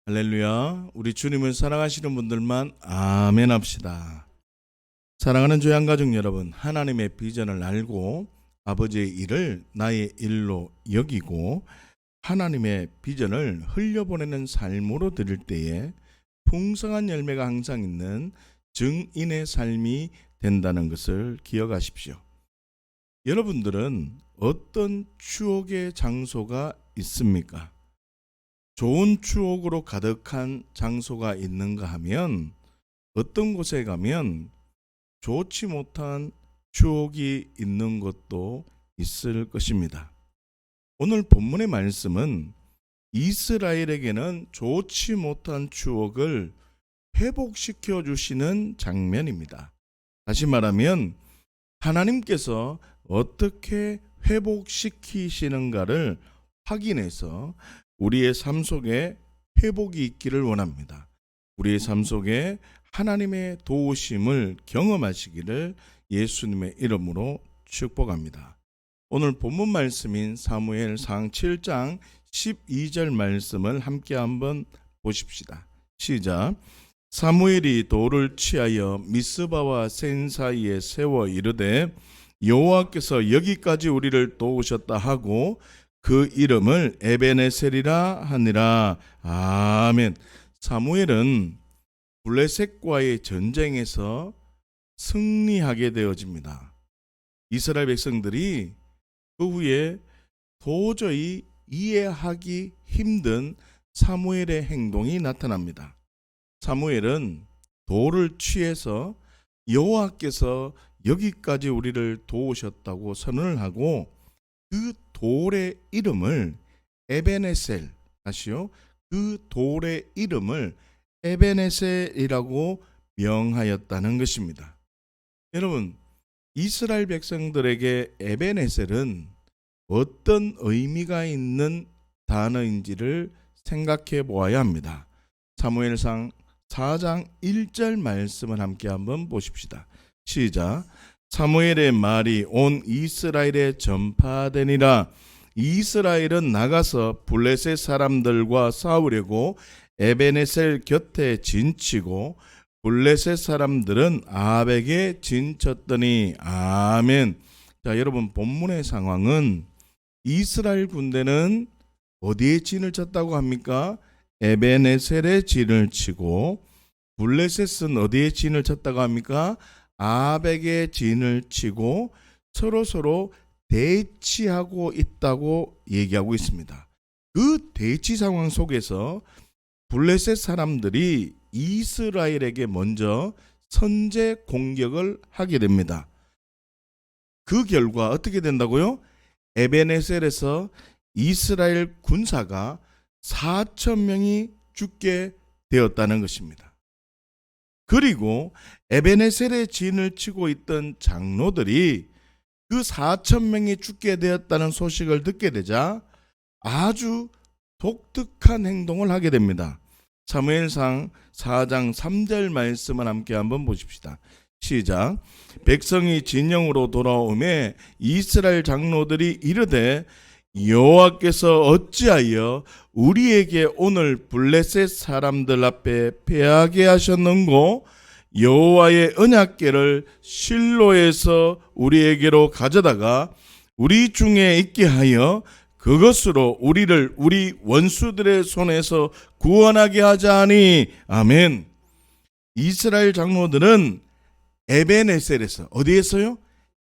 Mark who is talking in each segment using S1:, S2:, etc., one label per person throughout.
S1: 할렐루야. 우리 주님을 사랑하시는 분들만 아멘 합시다. 사랑하는 조양가족 여러분, 하나님의 비전을 알고 아버지의 일을 나의 일로 여기고 하나님의 비전을 흘려보내는 삶으로 드릴 때에 풍성한 열매가 항상 있는 증인의 삶이 된다는 것을 기억하십시오. 여러분들은 어떤 추억의 장소가 있습니까? 좋은 추억으로 가득한 장소가 있는가 하면 어떤 곳에 가면 좋지 못한 추억이 있는 것도 있을 것입니다. 오늘 본문의 말씀은 이스라엘에게는 좋지 못한 추억을 회복시켜 주시는 장면입니다. 다시 말하면 하나님께서 어떻게 회복시키시는가를 확인해서 우리의 삶 속에 회복이 있기를 원합니다. 우리의 삶 속에 하나님의 도우심을 경험하시기를 예수님의 이름으로 축복합니다. 오늘 본문 말씀인 사무엘상 7장 12절 말씀을 함께 한번 보십시다. 시작. 사무엘이 돌을 취하여 미스바와 센 사이에 세워 이르되 여호와께서 여기까지 우리를 도우셨다 하고 그 이름을 에베네셀이라 하니라. 아멘. 사무엘은 블레셋과의 전쟁에서 승리하게 되어집니다. 이스라엘 백성들이 그 후에 도저히 이해하기 힘든 사무엘의 행동이 나타납니다. 사무엘은 돌을 취해서 여호와께서 여기까지 우리를 도우셨다고 선언을 하고 그 돌의 이름을 에베네셀, 다시요, 그 돌의 이름을 에베네셀이라고 명하였다는 것입니다. 여러분, 이스라엘 백성들에게 에베네셀은 어떤 의미가 있는 단어인지를 생각해 보아야 합니다. 사무엘상 4장 1절 말씀을 함께 한번 보십시다. 시작. 사무엘의 말이 온 이스라엘에 전파되니라. 이스라엘은 나가서 블레셋 사람들과 싸우려고 에베네셀 곁에 진치고 블레셋 사람들은 아벡에 진쳤더니. 아멘. 자, 여러분, 본문의 상황은 이스라엘 군대는 어디에 진을 쳤다고 합니까? 에베네셀에 진을 치고, 블레셋은 어디에 진을 쳤다고 합니까? 아벡에 진을 치고 서로 대치하고 있다고 얘기하고 있습니다. 그 대치 상황 속에서 블레셋 사람들이 이스라엘에게 먼저 선제 공격을 하게 됩니다. 그 결과 어떻게 된다고요? 에베네셀에서 이스라엘 군사가 4,000명이 죽게 되었다는 것입니다. 그리고 에베네셀에 진을 치고 있던 장로들이 그 4,000명이 죽게 되었다는 소식을 듣게 되자 아주 독특한 행동을 하게 됩니다. 사무엘상 4장 3절 말씀을 함께 한번 보십시다. 시작. 백성이 진영으로 돌아오매 이스라엘 장로들이 이르되 여호와께서 어찌하여 우리에게 오늘 블레셋 사람들 앞에 패하게 하셨는고? 여호와의 언약궤를 실로에서 우리에게로 가져다가 우리 중에 있게 하여 그것으로 우리를 우리 원수들의 손에서 구원하게 하자니. 아멘. 이스라엘 장로들은 에베네셀에서, 어디에서요?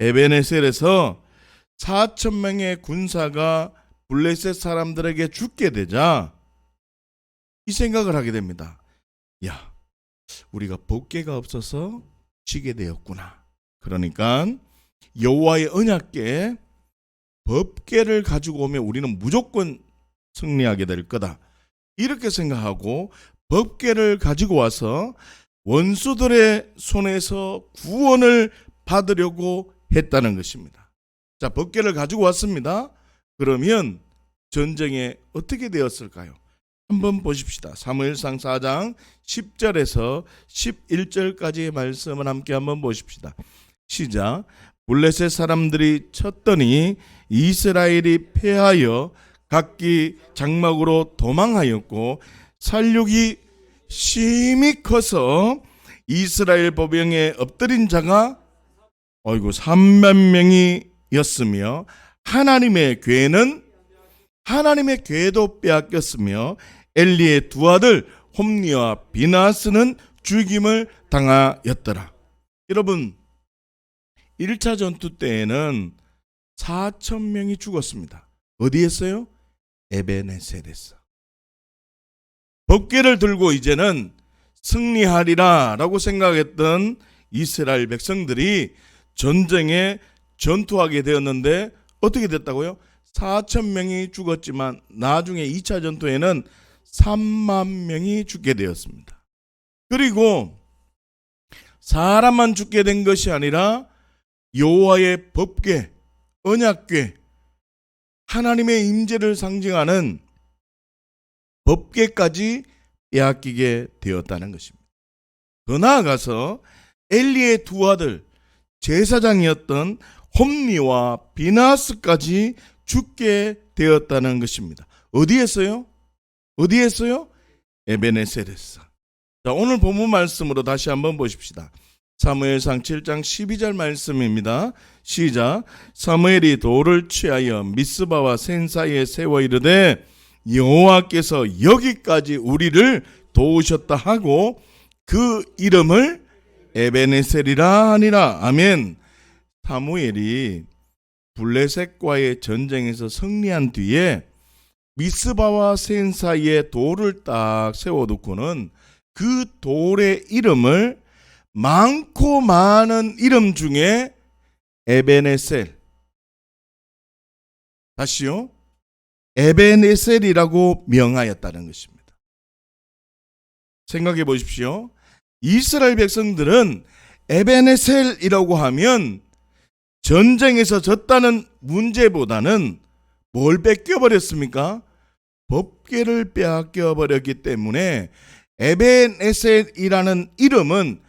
S1: 에베네셀에서 4,000명의 군사가 블레셋 사람들에게 죽게 되자 이 생각을 하게 됩니다. 야, 우리가 법궤가 없어서 지게 되었구나. 그러니까 여호와의 언약궤, 법궤를 가지고 오면 우리는 무조건 승리하게 될 거다. 이렇게 생각하고 법궤를 가지고 와서 원수들의 손에서 구원을 받으려고 했다는 것입니다. 자, 법궤를 가지고 왔습니다. 그러면 전쟁에 어떻게 되었을까요? 한번 보십시다. 사무엘상 4장 10절에서 11절까지의 말씀을 함께 한번 보십시다. 시작. 블레셋 사람들이 쳤더니 이스라엘이 패하여 각기 장막으로 도망하였고 살육이 심히 커서 이스라엘 보병에 엎드린 자가 3만 명이었으며 하나님의 궤도 빼앗겼으며 엘리의 두 아들 홈니와 비나스는 죽임을 당하였더라. 여러분, 1차 전투 때에는 4,000명이 죽었습니다. 어디에서요? 에베네셀에서. 법궤를 들고 이제는 승리하리라 라고 생각했던 이스라엘 백성들이 전쟁에 전투하게 되었는데 어떻게 됐다고요? 4,000명이 죽었지만 나중에 2차 전투에는 3만 명이 죽게 되었습니다. 그리고 사람만 죽게 된 것이 아니라 여호와의 법궤, 언약궤, 하나님의 임재를 상징하는 법궤까지 빼앗기게 되었다는 것입니다. 더 나아가서 엘리의 두 아들 제사장이었던 홈니와 비나스까지 죽게 되었다는 것입니다. 어디에서요? 에베네셀에서. 자, 오늘 본문 말씀으로 다시 한번 보십시다. 사무엘상 7장 12절 말씀입니다. 시작. 사무엘이 돌을 취하여 미스바와 센 사이에 세워 이르되 여호와께서 여기까지 우리를 도우셨다 하고 그 이름을 에베네셀이라 하니라. 아멘. 사무엘이 블레셋과의 전쟁에서 승리한 뒤에 미스바와 센 사이에 돌을 딱 세워놓고는 그 돌의 이름을 많고 많은 이름 중에 에베네셀, 다시요, 에베네셀이라고 명하였다는 것입니다. 생각해 보십시오. 이스라엘 백성들은 에베네셀이라고 하면 전쟁에서 졌다는 문제보다는 뭘 뺏겨버렸습니까? 법궤를 빼앗겨버렸기 때문에 에베네셀이라는 이름은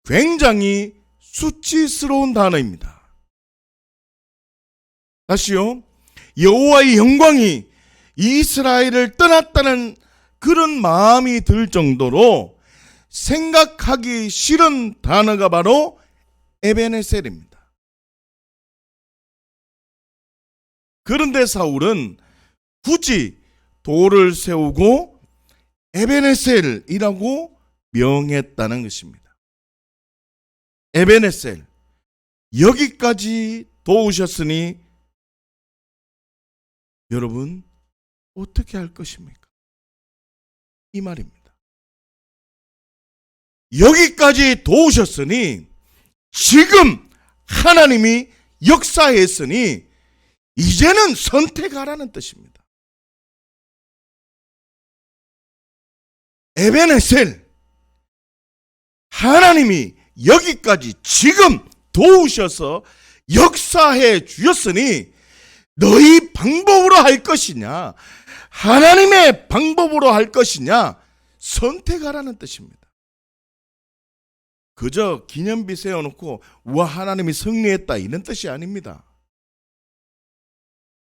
S1: 굉장히 수치스러운 단어입니다. 다시요. 여호와의 영광이 이스라엘을 떠났다는 그런 마음이 들 정도로 생각하기 싫은 단어가 바로 에베네셀입니다. 그런데 사울은 굳이 돌을 세우고 에베네셀이라고 명했다는 것입니다. 에베네셀, 여기까지 도우셨으니 여러분 어떻게 할 것입니까? 이 말입니다. 여기까지 도우셨으니 지금 하나님이 역사했으니 이제는 선택하라는 뜻입니다. 에베네셀, 하나님이 여기까지 지금 도우셔서 역사해 주셨으니 너희 방법으로 할 것이냐, 하나님의 방법으로 할 것이냐, 선택하라는 뜻입니다. 그저 기념비 세워놓고 우와 하나님이 승리했다 이런 뜻이 아닙니다.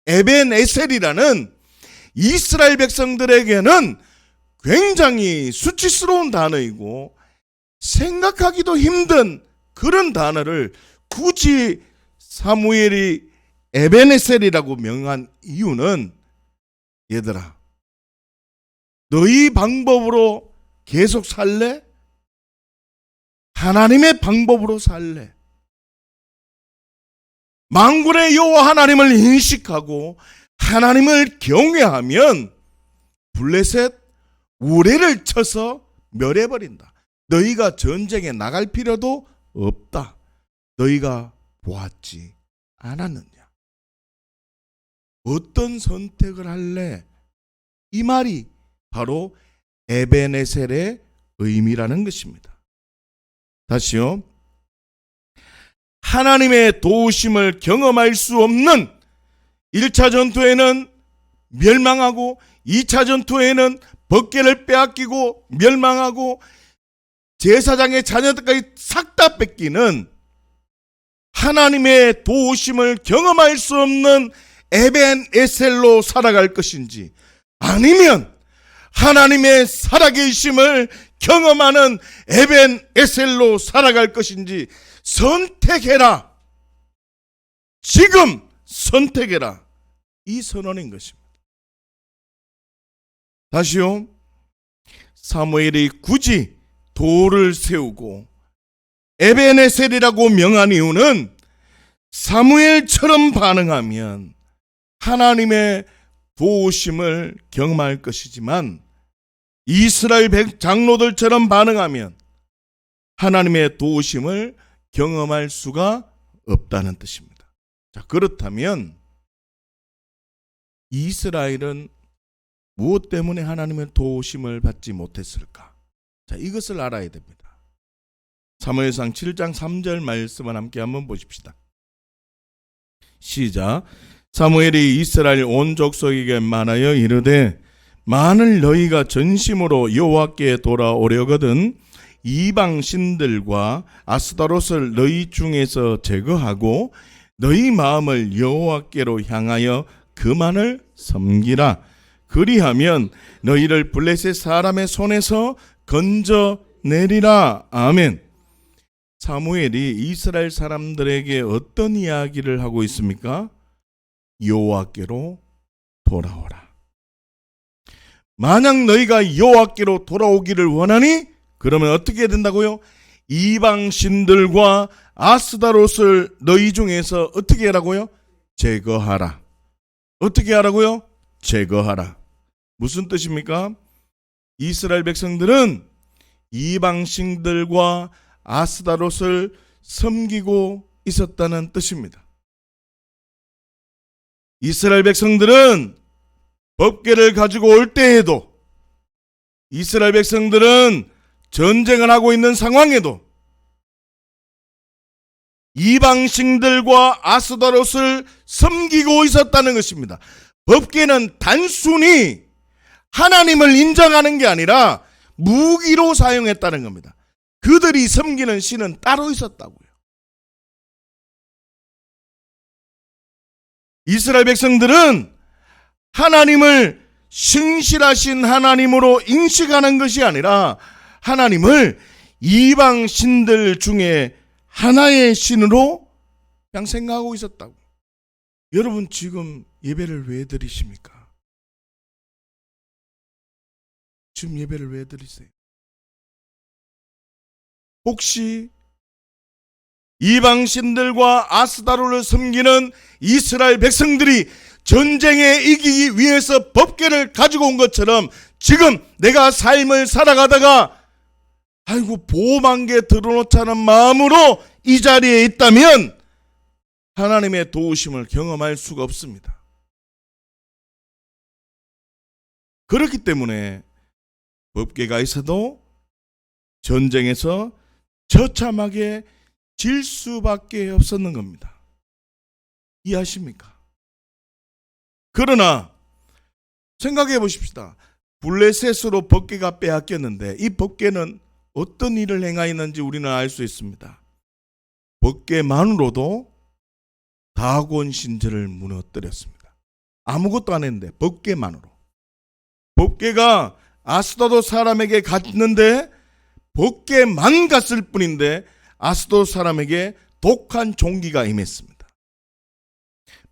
S1: 에베네셀이라는 이스라엘 백성들에게는 굉장히 수치스러운 단어이고 생각하기도 힘든 그런 단어를 굳이 사무엘이 에베네셀이라고 명한 이유는, 얘들아, 너희 방법으로 계속 살래? 하나님의 방법으로 살래? 만군의 여호와 하나님을 인식하고 하나님을 경외하면 블레셋 우레를 쳐서 멸해버린다. 너희가 전쟁에 나갈 필요도 없다. 너희가 보았지 않았느냐? 어떤 선택을 할래? 이 말이 바로 에베네셀의 의미라는 것입니다. 다시요. 하나님의 도우심을 경험할 수 없는 1차 전투에는 멸망하고 2차 전투에는 법궤를 빼앗기고 멸망하고 제사장의 자녀들까지 싹 다 뺏기는 하나님의 도우심을 경험할 수 없는 에벤에셀로 살아갈 것인지, 아니면 하나님의 살아계심을 경험하는 에벤에셀로 살아갈 것인지 선택해라. 지금 선택해라. 이 선언인 것입니다. 다시요. 사무엘이 굳이 돌을 세우고 에벤에셀이라고 명한 이유는 사무엘처럼 반응하면 하나님의 도우심을 경험할 것이지만 이스라엘 장로들처럼 반응하면 하나님의 도우심을 경험할 수가 없다는 뜻입니다. 자, 그렇다면 이스라엘은 무엇 때문에 하나님의 도우심을 받지 못했을까? 자, 이것을 알아야 됩니다. 사무엘상 7장 3절 말씀을 함께 한번 보십시다. 시작. 사무엘이 이스라엘 온 족속에게 말하여 이르되 만일 너희가 전심으로 여호와께 돌아오려거든 이방 신들과 아스타롯을 너희 중에서 제거하고 너희 마음을 여호와께로 향하여 그만을 섬기라. 그리하면 너희를 블레셋 사람의 손에서 건져내리라. 아멘. 사무엘이 이스라엘 사람들에게 어떤 이야기를 하고 있습니까? 여호와께로 돌아오라. 만약 너희가 여호와께로 돌아오기를 원하니 그러면 어떻게 해야 된다고요? 이방 신들과 아스타롯을 너희 중에서 어떻게 하라고요? 제거하라. 어떻게 하라고요? 제거하라. 무슨 뜻입니까? 이스라엘 백성들은 이방 신들과 아스타롯을 섬기고 있었다는 뜻입니다. 이스라엘 백성들은 법궤를 가지고 올 때에도, 이스라엘 백성들은 전쟁을 하고 있는 상황에도 이방신들과 아스타롯을 섬기고 있었다는 것입니다. 법궤는 단순히 하나님을 인정하는 게 아니라 무기로 사용했다는 겁니다. 그들이 섬기는 신은 따로 있었다고요. 이스라엘 백성들은 하나님을 신실하신 하나님으로 인식하는 것이 아니라 하나님을 이방 신들 중에 하나의 신으로 그냥 생각하고 있었다고. 여러분 지금 예배를 왜 드리십니까? 지금 예배를 왜 드리세요? 혹시 이방 신들과 아스타롯을 섬기는 이스라엘 백성들이 전쟁에 이기기 위해서 법궤를 가지고 온 것처럼 지금 내가 삶을 살아가다가 아이고 보호만 개 들어놓자는 마음으로 이 자리에 있다면 하나님의 도우심을 경험할 수가 없습니다. 그렇기 때문에 법궤가 있어도 전쟁에서 처참하게 질 수밖에 없었는 겁니다. 이해하십니까? 그러나 생각해 보십시다. 블레셋으로 법궤가 빼앗겼는데 이 법궤는 어떤 일을 행하였는지 우리는 알 수 있습니다. 법궤만으로도 다곤 신전을 무너뜨렸습니다. 아무것도 안 했는데 법궤만으로. 법궤가 아스도도 사람에게 갔는데 법궤만 갔을 뿐인데 아스도도 사람에게 독한 종기가 임했습니다.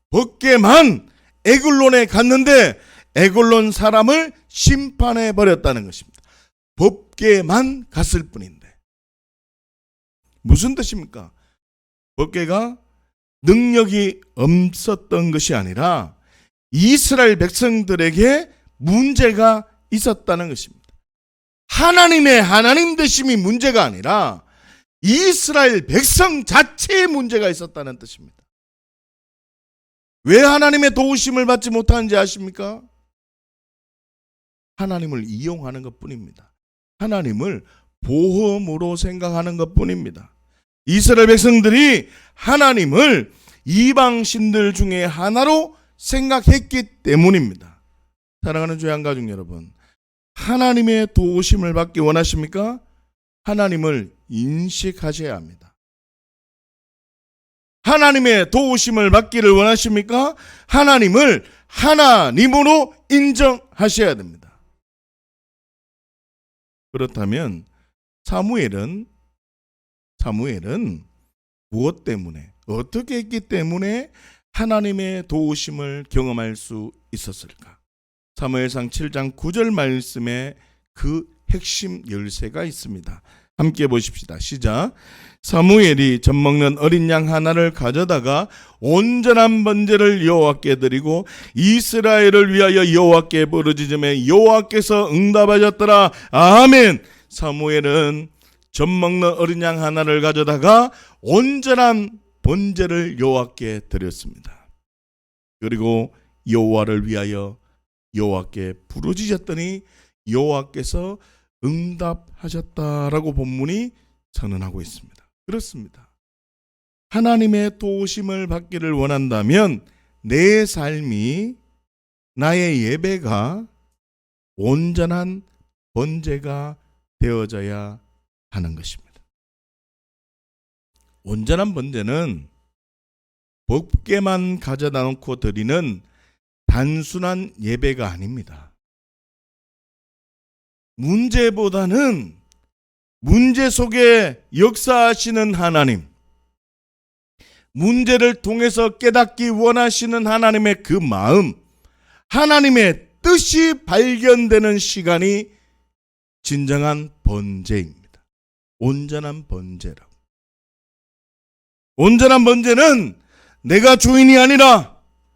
S1: 법궤만 에글론에 갔는데 에글론 사람을 심판해 버렸다는 것입니다. 법궤만 갔을 뿐인데. 무슨 뜻입니까? 법궤가 능력이 없었던 것이 아니라 이스라엘 백성들에게 문제가 있었다는 것입니다. 하나님의 하나님 되심이 문제가 아니라 이스라엘 백성 자체에 문제가 있었다는 뜻입니다. 왜 하나님의 도우심을 받지 못하는지 아십니까? 하나님을 이용하는 것뿐입니다. 하나님을 보험으로 생각하는 것뿐입니다. 이스라엘 백성들이 하나님을 이방 신들 중에 하나로 생각했기 때문입니다. 사랑하는 주의 한가족 여러분, 하나님의 도우심을 받기 원하십니까? 하나님을 인식하셔야 합니다. 하나님의 도우심을 받기를 원하십니까? 하나님을 하나님으로 인정하셔야 됩니다. 그렇다면 사무엘은 무엇 때문에, 어떻게 했기 때문에 하나님의 도우심을 경험할 수 있었을까? 사무엘상 7장 9절 말씀에 그 핵심 열쇠가 있습니다. 함께 보십시다. 시작. 사무엘이 젖먹는 어린 양 하나를 가져다가 온전한 번제를 여호와께 드리고 이스라엘을 위하여 여호와께 부르짖음에 여호와께서 응답하셨더라. 아멘. 사무엘은 젖먹는 어린 양 하나를 가져다가 온전한 번제를 여호와께 드렸습니다. 그리고 여호와를 위하여 여호와께 부르짖었더니 여호와께서 응답하셨다라고 본문이 선언하고 있습니다. 그렇습니다. 하나님의 도우심을 받기를 원한다면 내 삶이, 나의 예배가 온전한 번제가 되어져야 하는 것입니다. 온전한 번제는 법궤만 가져다 놓고 드리는 단순한 예배가 아닙니다. 문제보다는 문제 속에 역사하시는 하나님, 문제를 통해서 깨닫기 원하시는 하나님의 그 마음, 하나님의 뜻이 발견되는 시간이 진정한 번제입니다. 온전한 번제라고. 온전한 번제는 내가 주인이 아니라,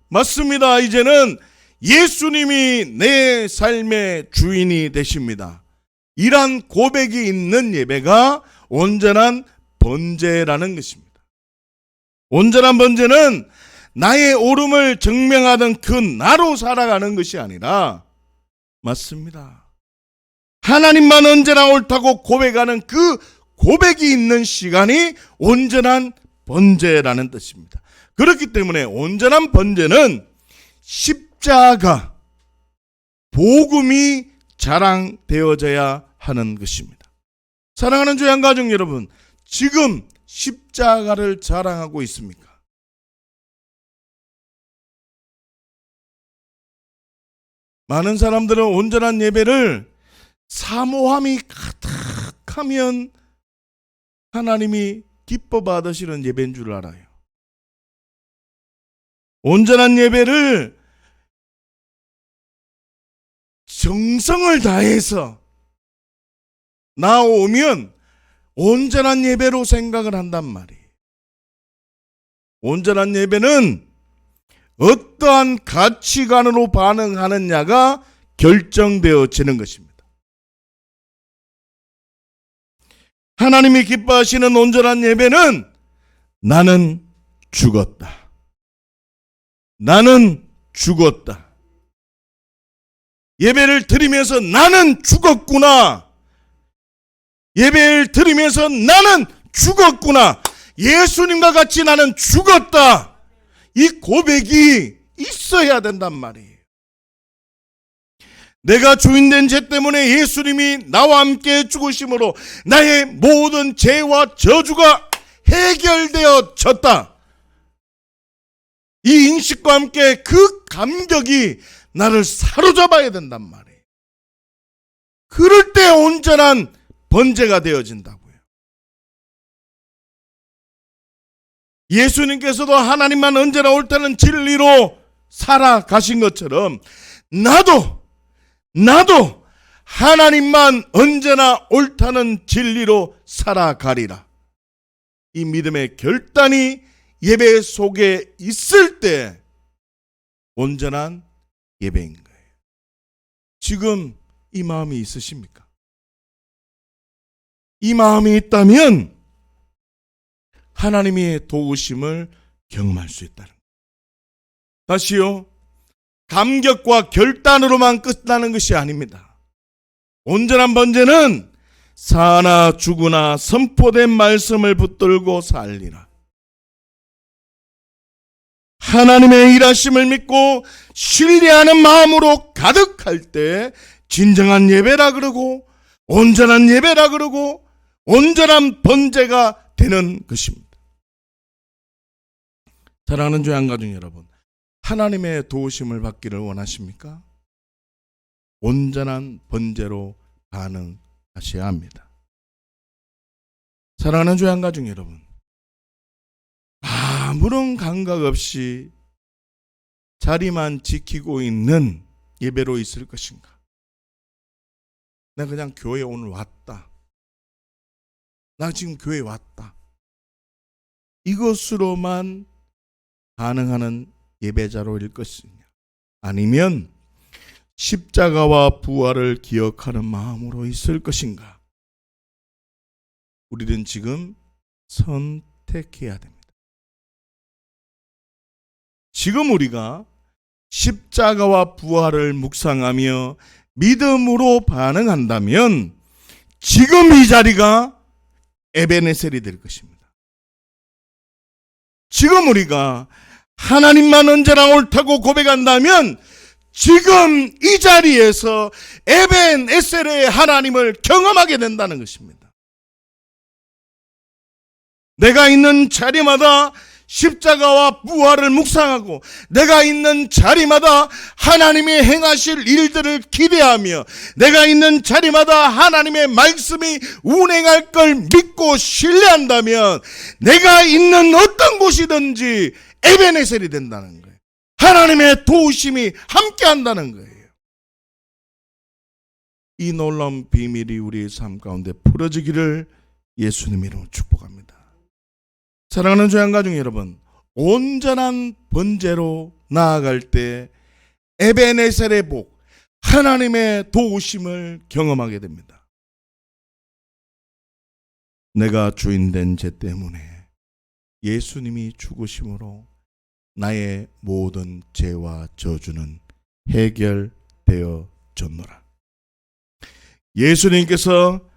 S1: 맞습니다. 이제는 예수님이 내 삶의 주인이 되십니다. 이란 고백이 있는 예배가 온전한 번제라는 것입니다. 온전한 번제는 나의 옳음을 증명하던 그 나로 살아가는 것이 아니라, 맞습니다, 하나님만 언제나 옳다고 고백하는 그 고백이 있는 시간이 온전한 번제라는 뜻입니다. 그렇기 때문에 온전한 번제는 십자가, 복음이 자랑되어져야 하는 것입니다. 사랑하는 조양가족 여러분, 지금 십자가를 자랑하고 있습니까? 많은 사람들은 온전한 예배를 사모함이 가득하면 하나님이 기뻐 받으시는 예배인 줄 알아요. 온전한 예배를 정성을 다해서 나오면 온전한 예배로 생각을 한단 말이에요. 온전한 예배는 어떠한 가치관으로 반응하느냐가 결정되어지는 것입니다. 하나님이 기뻐하시는 온전한 예배는 나는 죽었다. 나는 죽었다. 예배를 드리면서 나는 죽었구나. 예배를 드리면서 나는 죽었구나. 예수님과 같이 나는 죽었다. 이 고백이 있어야 된단 말이에요. 내가 주인된 죄 때문에 예수님이 나와 함께 죽으심으로 나의 모든 죄와 저주가 해결되어졌다. 이 인식과 함께 그 감격이 나를 사로잡아야 된단 말이에요. 그럴 때 온전한 번제가 되어진다고요. 예수님께서도 하나님만 언제나 옳다는 진리로 살아가신 것처럼 나도 하나님만 언제나 옳다는 진리로 살아가리라. 이 믿음의 결단이 예배 속에 있을 때 온전한 예배인 거예요. 지금 이 마음이 있으십니까? 이 마음이 있다면 하나님의 도우심을 경험할 수 있다는 거예요. 다시요, 감격과 결단으로만 끝나는 것이 아닙니다. 온전한 번제는 사나 죽으나 선포된 말씀을 붙들고 살리라. 하나님의 일하심을 믿고 신뢰하는 마음으로 가득할 때 진정한 예배라 그러고 온전한 예배라 그러고 온전한 번제가 되는 것입니다. 사랑하는 조양가족 여러분, 하나님의 도우심을 받기를 원하십니까? 온전한 번제로 하셔야 합니다. 사랑하는 교회 가족 여러분, 아무런 감각 없이 자리만 지키고 있는 예배로 있을 것인가? 나 그냥 교회 오늘 왔다. 나 지금 교회 왔다. 이것으로만 반응하는 예배자로일 것이냐? 아니면 십자가와 부활을 기억하는 마음으로 있을 것인가? 우리는 지금 선택해야 됩니다. 지금 우리가 십자가와 부활을 묵상하며 믿음으로 반응한다면 지금 이 자리가 에베네셀이 될 것입니다. 지금 우리가 하나님만 언제나 옳다고 고백한다면 지금 이 자리에서 에벤에셀의 하나님을 경험하게 된다는 것입니다. 내가 있는 자리마다 십자가와 부활을 묵상하고 내가 있는 자리마다 하나님이 행하실 일들을 기대하며 내가 있는 자리마다 하나님의 말씀이 운행할 걸 믿고 신뢰한다면 내가 있는 어떤 곳이든지 에베네셀이 된다는 거예요. 하나님의 도우심이 함께한다는 거예요. 이 놀라운 비밀이 우리의 삶 가운데 풀어지기를 예수님 이름으로 축복합니다. 사랑하는 교회 가족 여러분, 온전한 번제로 나아갈 때 에베네셀의 복, 하나님의 도우심을 경험하게 됩니다. 내가 주인된 죄 때문에 예수님이 죽으심으로 나의 모든 죄와 저주는 해결되어졌노라. 예수님께서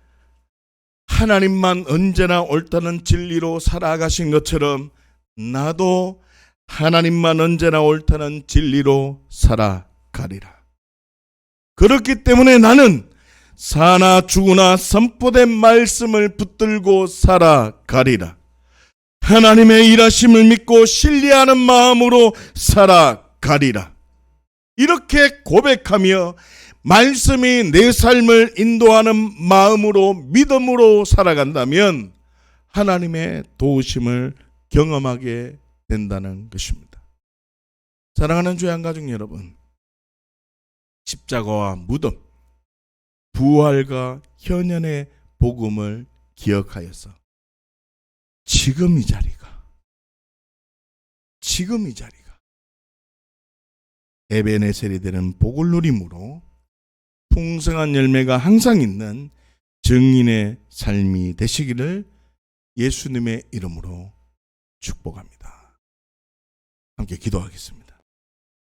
S1: 하나님만 언제나 옳다는 진리로 살아가신 것처럼 나도 하나님만 언제나 옳다는 진리로 살아가리라. 그렇기 때문에 나는 사나 죽으나 선포된 말씀을 붙들고 살아가리라. 하나님의 일하심을 믿고 신뢰하는 마음으로 살아가리라. 이렇게 고백하며 말씀이 내 삶을 인도하는 마음으로 믿음으로 살아간다면 하나님의 도우심을 경험하게 된다는 것입니다. 사랑하는 교회 가족 여러분, 십자가와 무덤, 부활과 현현의 복음을 기억하여서 지금 이 자리가 에베네셀이 되는 복을 누림으로 풍성한 열매가 항상 있는 증인의 삶이 되시기를 예수님의 이름으로 축복합니다. 함께 기도하겠습니다.